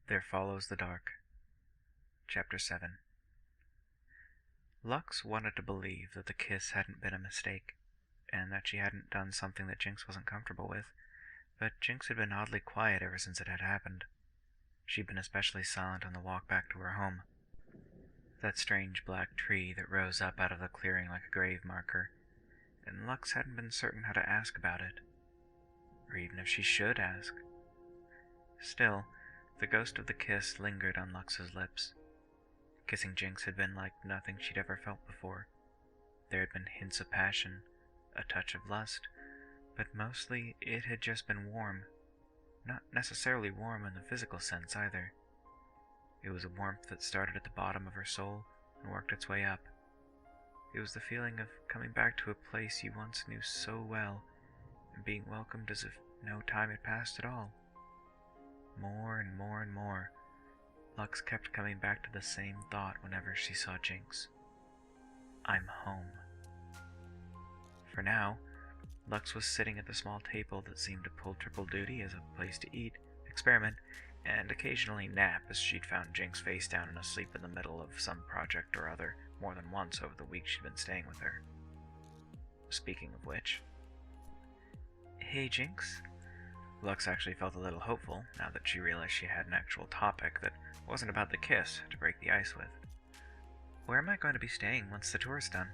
There Follows the Dark. Chapter 7. Lux wanted to believe that the kiss hadn't been a mistake, and that she hadn't done something that Jinx wasn't comfortable with, but Jinx had been oddly quiet ever since it had happened. She'd been especially silent on the walk back to her home. That strange black tree that rose up out of the clearing like a grave marker, and Lux hadn't been certain how to ask about it, or even if she should ask. Still, the ghost of the kiss lingered on Lux's lips. Kissing Jinx had been like nothing she'd ever felt before. There had been hints of passion, a touch of lust, but mostly it had just been warm. Not necessarily warm in the physical sense either. It was a warmth that started at the bottom of her soul and worked its way up. It was the feeling of coming back to a place you once knew so well and being welcomed as if no time had passed at all. More and more and more, Lux kept coming back to the same thought whenever she saw Jinx. I'm home. For now, Lux was sitting at the small table that seemed to pull triple duty as a place to eat, experiment, and occasionally nap, as she'd found Jinx face down and asleep in the middle of some project or other more than once over the week she'd been staying with her. Speaking of which... Hey, Jinx? Lux actually felt a little hopeful, now that she realized she had an actual topic that wasn't about the kiss to break the ice with. Where am I going to be staying once the tour's done?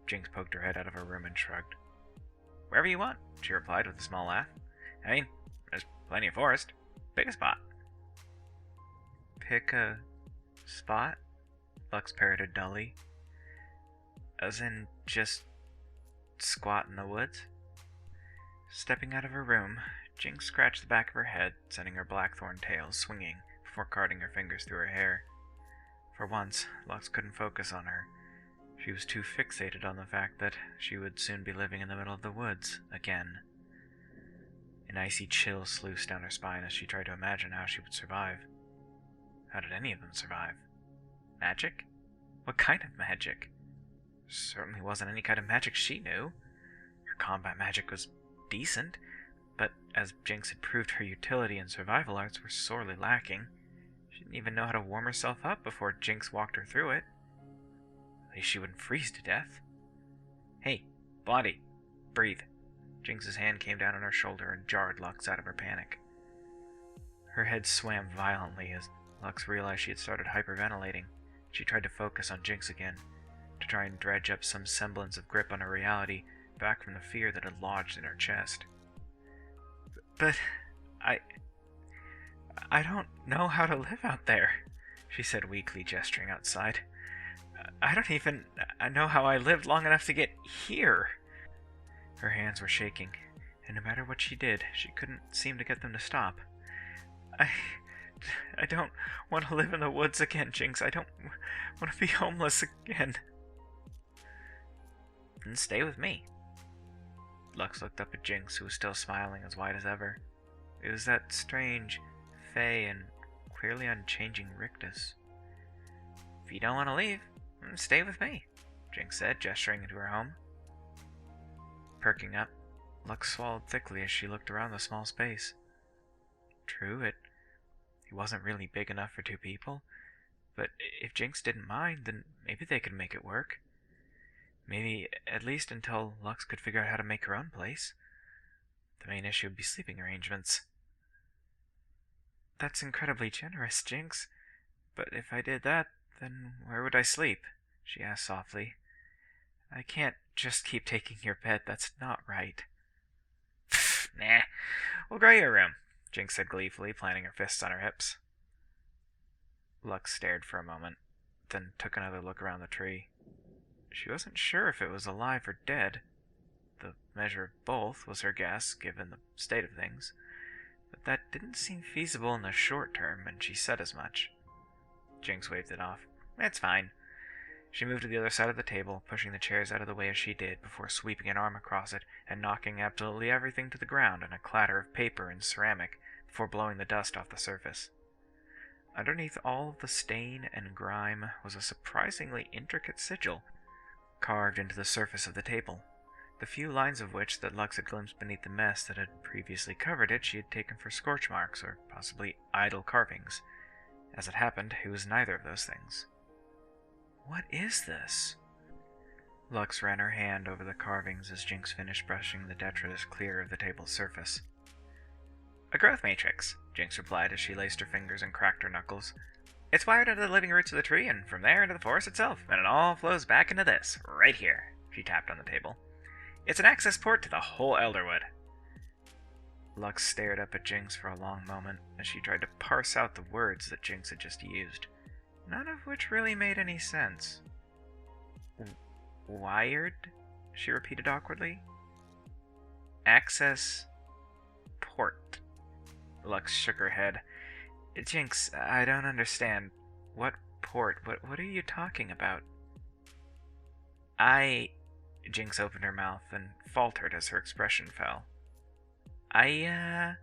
Jinx poked her head out of her room and shrugged. Wherever you want, she replied with a small laugh. I mean, there's plenty of forest. Pick a spot. Pick a spot? Lux parroted dully. As in, just squat in the woods? Stepping out of her room, Jinx scratched the back of her head, sending her blackthorn tail swinging before carting her fingers through her hair. For once, Lux couldn't focus on her. She was too fixated on the fact that she would soon be living in the middle of the woods again. An icy chill sluiced down her spine as she tried to imagine how she would survive. How did any of them survive? Magic? What kind of magic? Certainly wasn't any kind of magic she knew. Her combat magic was decent, but as Jinx had proved, her utility and survival arts were sorely lacking. She didn't even know how to warm herself up before Jinx walked her through it. At least she wouldn't freeze to death. Hey, Blondie, breathe. Jinx's hand came down on her shoulder and jarred Lux out of her panic. Her head swam violently as Lux realized she had started hyperventilating. She tried to focus on Jinx again, to try and dredge up some semblance of grip on her reality back from the fear that had lodged in her chest. But I don't know how to live out there, she said weakly, gesturing outside. I don't even know how I lived long enough to get here. Her hands were shaking, and no matter what she did, she couldn't seem to get them to stop. I don't want to live in the woods again, Jinx. I don't want to be homeless again. Then stay with me. Lux looked up at Jinx, who was still smiling as wide as ever. It was that strange, fey, and clearly unchanging rictus. If you don't want to leave, stay with me, Jinx said, gesturing into her home. Perking up, Lux swallowed thickly as she looked around the small space. True, it wasn't really big enough for two people, but if Jinx didn't mind, then maybe they could make it work. Maybe at least until Lux could figure out how to make her own place. The main issue would be sleeping arrangements. That's incredibly generous, Jinx. But if I did that, then where would I sleep? She asked softly. I can't just keep taking your bed. That's not right. Pfft, nah. We'll grow your room, Jinx said gleefully, planting her fists on her hips. Lux stared for a moment, then took another look around the tree. She wasn't sure if it was alive or dead. The measure of both was her guess, given the state of things. But that didn't seem feasible in the short term, and she said as much. Jinx waved it off. It's fine. She moved to the other side of the table, pushing the chairs out of the way as she did, before sweeping an arm across it and knocking absolutely everything to the ground in a clatter of paper and ceramic before blowing the dust off the surface. Underneath all of the stain and grime was a surprisingly intricate sigil, carved into the surface of the table. the few lines of which that Lux had glimpsed beneath the mess that had previously covered it she had taken for scorch marks or possibly idle carvings. As it happened, it was neither of those things. "What is this?" Lux ran her hand over the carvings as Jinx finished brushing the detritus clear of the table's surface. "A growth matrix," Jinx replied as she laced her fingers and cracked her knuckles. "It's wired into the living roots of the tree and from there into the forest itself, and it all flows back into this, right here." She tapped on the table. "It's an access port to the whole Elderwood." Lux stared up at Jinx for a long moment as she tried to parse out the words that Jinx had just used, none of which really made any sense. "Wired?" she repeated awkwardly. "Access port." Lux shook her head. "Jinx, I don't understand. What port? What are you talking about?" Jinx opened her mouth and faltered as her expression fell. I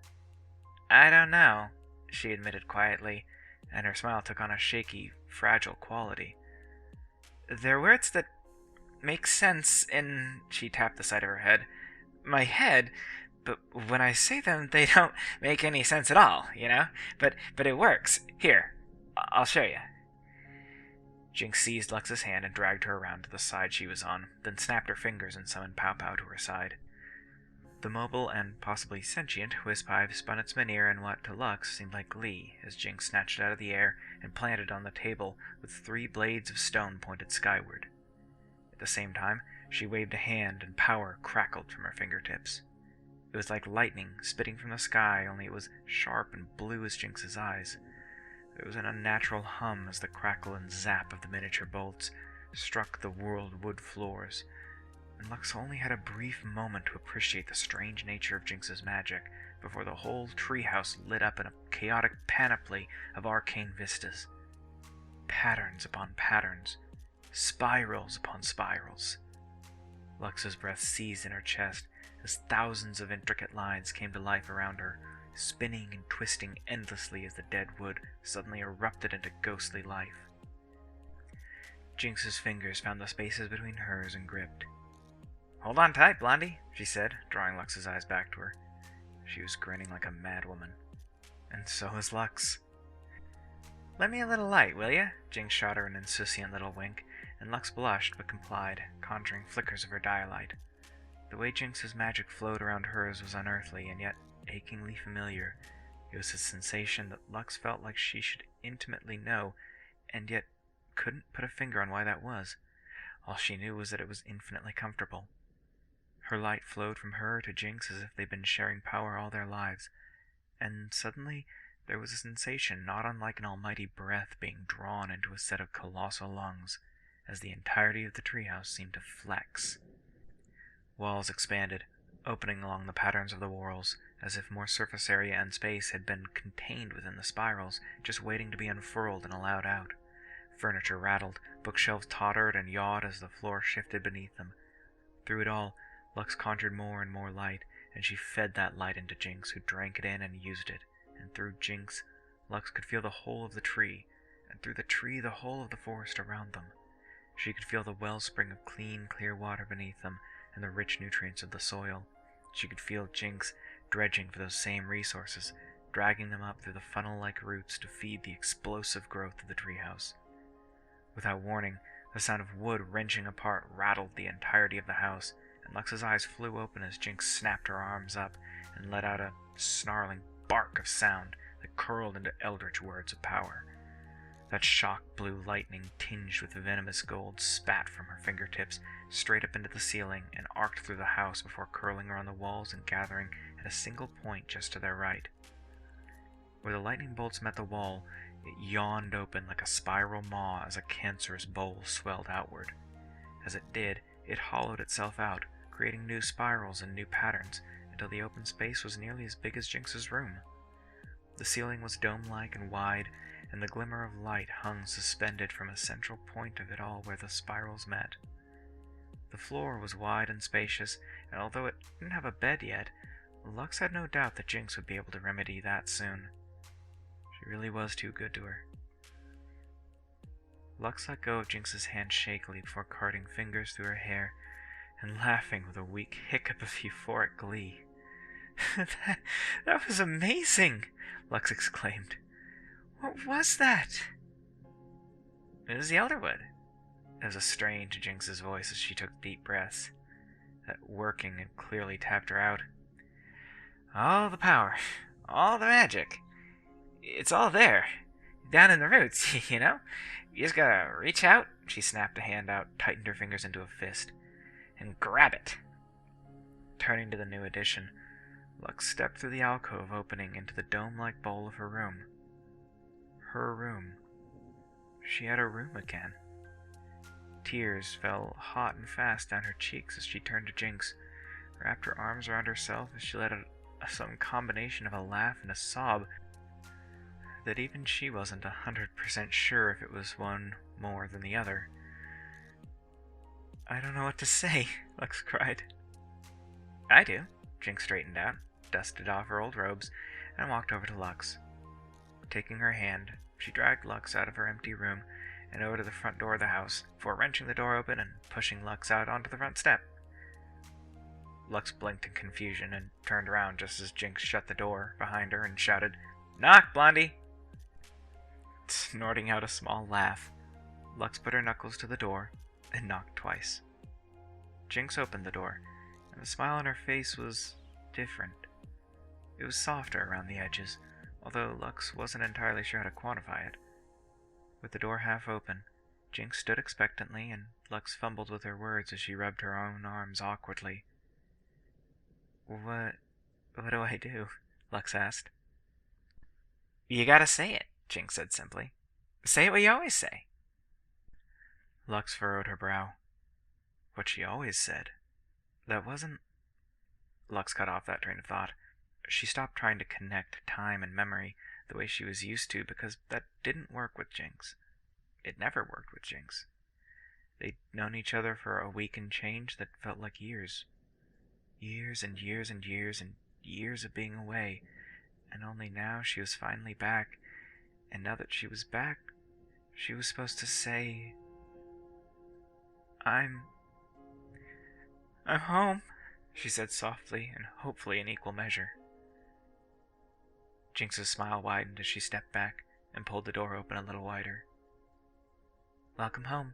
don't know," she admitted quietly, and her smile took on a shaky, fragile quality. "They're words that make sense in," she tapped the side of her head, "my head, but when I say them, they don't make any sense at all, you know? But it works. Here, I'll show you." Jinx seized Lux's hand and dragged her around to the side she was on, then snapped her fingers and summoned Pow Pow to her side. The mobile and possibly sentient Whizpive spun its manure in what to Lux seemed like glee as Jinx snatched it out of the air and planted it on the table with 3 blades of stone pointed skyward. At the same time, she waved a hand and power crackled from her fingertips. It was like lightning spitting from the sky, only it was sharp and blue as Jinx's eyes. There was an unnatural hum as the crackle and zap of the miniature bolts struck the whirled wood floors, and Lux only had a brief moment to appreciate the strange nature of Jinx's magic before the whole treehouse lit up in a chaotic panoply of arcane vistas. Patterns upon patterns, spirals upon spirals. Lux's breath seized in her chest as thousands of intricate lines came to life around her, spinning and twisting endlessly as the dead wood suddenly erupted into ghostly life. Jinx's fingers found the spaces between hers and gripped. "Hold on tight, Blondie," she said, drawing Lux's eyes back to her. She was grinning like a madwoman. And so was Lux. "Lend me a little light, will ya?" Jinx shot her an insouciant little wink, and Lux blushed but complied, conjuring flickers of her dialight. The way Jinx's magic flowed around hers was unearthly and yet achingly familiar. It was a sensation that Lux felt like she should intimately know, and yet couldn't put a finger on why that was. All she knew was that it was infinitely comfortable. Her light flowed from her to Jinx as if they'd been sharing power all their lives, and suddenly there was a sensation not unlike an almighty breath being drawn into a set of colossal lungs, as the entirety of the treehouse seemed to flex. Walls expanded, opening along the patterns of the whorls, as if more surface area and space had been contained within the spirals, just waiting to be unfurled and allowed out. Furniture rattled, bookshelves tottered and yawed as the floor shifted beneath them. Through it all, Lux conjured more and more light, and she fed that light into Jinx, who drank it in and used it. And through Jinx, Lux could feel the whole of the tree, and through the tree the whole of the forest around them. She could feel the wellspring of clean, clear water beneath them, and the rich nutrients of the soil. She could feel Jinx dredging for those same resources, dragging them up through the funnel-like roots to feed the explosive growth of the treehouse. Without warning, the sound of wood wrenching apart rattled the entirety of the house, and Lux's eyes flew open as Jinx snapped her arms up and let out a snarling bark of sound that curled into eldritch words of power. That shock blue lightning tinged with venomous gold spat from her fingertips straight up into the ceiling and arced through the house before curling around the walls and gathering at a single point just to their right. Where the lightning bolts met the wall, it yawned open like a spiral maw as a cancerous bowl swelled outward. As it did, it hollowed itself out, creating new spirals and new patterns, until the open space was nearly as big as Jinx's room. The ceiling was dome-like and wide, and the glimmer of light hung suspended from a central point of it all where the spirals met. The floor was wide and spacious, and although it didn't have a bed yet, Lux had no doubt that Jinx would be able to remedy that soon. She really was too good to her. Lux let go of Jinx's hand shakily before carting fingers through her hair, and laughing with a weak hiccup of euphoric glee. that was amazing, Lux exclaimed. What was that? It was the Elderwood. There was a strain to Jinx's voice as she took deep breaths. That working had clearly tapped her out. All the power, all the magic. It's all there, down in the roots, you know? You just gotta reach out. She snapped a hand out, tightened her fingers into a fist, and grab it. Turning to the new addition, Lux stepped through the alcove opening into the dome-like bowl of her room. Her room. She had a room again. Tears fell hot and fast down her cheeks as she turned to Jinx, wrapped her arms around herself as she let out some combination of a laugh and a sob that even she wasn't 100% sure if it was one more than the other. I don't know what to say, Lux cried. I do. Jinx straightened out, dusted off her old robes, and walked over to Lux. Taking her hand, she dragged Lux out of her empty room and over to the front door of the house, before wrenching the door open and pushing Lux out onto the front step. Lux blinked in confusion and turned around just as Jinx shut the door behind her and shouted, "Knock, Blondie!" Snorting out a small laugh, Lux put her knuckles to the door and knocked twice. Jinx opened the door, and the smile on her face was different. It was softer around the edges, although Lux wasn't entirely sure how to quantify it. With the door half open, Jinx stood expectantly, and Lux fumbled with her words as she rubbed her own arms awkwardly. What do I do?" Lux asked. "You gotta say it," Jinx said simply. "Say it what you always say." Lux furrowed her brow. What she always said. That wasn't... Lux cut off that train of thought. She stopped trying to connect time and memory the way she was used to, because that didn't work with Jinx. It never worked with Jinx. They'd known each other for a week and change that felt like years. Years and years and years and years of being away, and only now she was finally back, and now that she was back, she was supposed to say, I'm home, she said softly and hopefully in equal measure. Jinx's smile widened as she stepped back and pulled the door open a little wider. Welcome home,